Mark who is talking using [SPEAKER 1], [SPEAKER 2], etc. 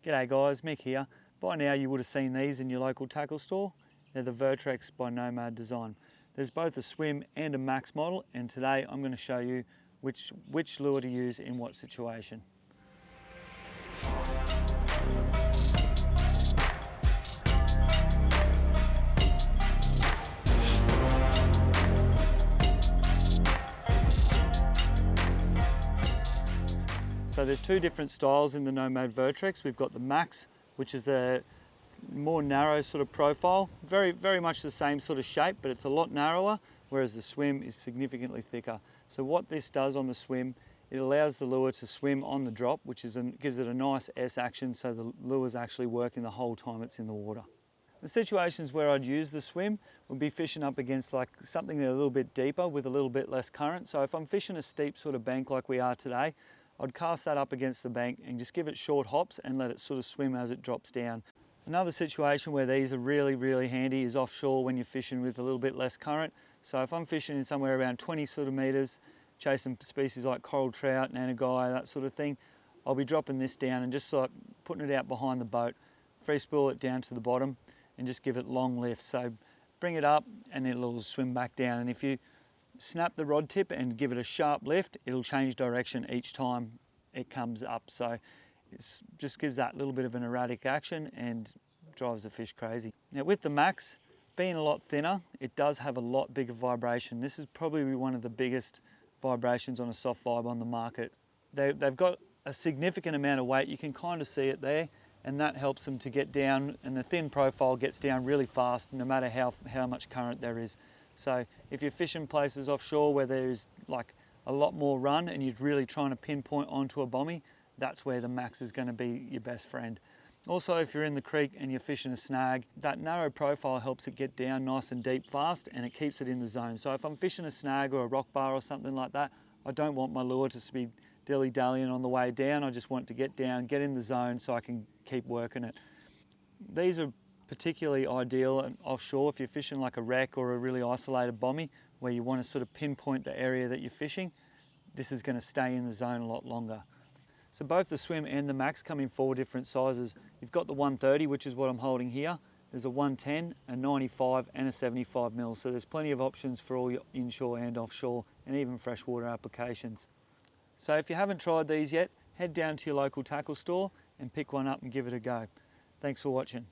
[SPEAKER 1] G'day guys, Mick here. By now you would have seen these in your local tackle store. They're the Vertrex by Nomad design. There's both a swim and a max model, and today I'm going to show you which lure to use in what situation. So there's two different styles in the Nomad Vertrex. We've got the Max, which is the more narrow sort of profile, very much the same sort of shape, but it's a lot narrower, whereas the swim is significantly thicker. So what this does on the swim, it allows the lure to swim on the drop, which gives it a nice S action, so the lure's actually working the whole time it's in the water. The situations where I'd use the swim would be fishing up against like something a little bit deeper with a little bit less current. So if I'm fishing a steep sort of bank like we are today, I'd cast that up against the bank and just give it short hops and let it sort of swim as it drops down. Another situation where these are really handy is offshore when you're fishing with a little bit less current. So if I'm fishing in somewhere around 20 sort of meters, chasing species like coral trout, nanagai, that sort of thing, I'll be dropping this down and just like putting it out behind the boat, free spool it down to the bottom and just give it long lifts. So bring it up and it'll swim back down. And if you snap the rod tip and give it a sharp lift, it'll change direction each time it comes up. So it just gives that little bit of an erratic action and drives the fish crazy. Now with the Max, being a lot thinner, it does have a lot bigger vibration. This is probably one of the biggest vibrations on a soft vibe on the market. They've got a significant amount of weight, you can kind of see it there, and that helps them to get down, and the thin profile gets down really fast no matter how much current there is. So if you're fishing places offshore where there's like a lot more run and you're really trying to pinpoint onto a bommy, that's where the Max is going to be your best friend. Also, if you're in the creek and you're fishing a snag, that narrow profile helps it get down nice and deep fast and it keeps it in the zone. So if I'm fishing a snag or a rock bar or something like that, I don't want my lure to be dilly-dallying on the way down. I just want it to get down, get in the zone so I can keep working it. These are particularly ideal offshore if you're fishing like a wreck or a really isolated bommy where you want to sort of pinpoint the area that you're fishing. This is going to stay in the zone a lot longer. So both the swim and the Max come in 4 different sizes. You've got the 130, which is what I'm holding here. There's a 110, a 95 and a 75 mil. So there's plenty of options for all your inshore and offshore and even freshwater applications. So if you haven't tried these yet, head down to your local tackle store and pick one up and give it a go. Thanks for watching.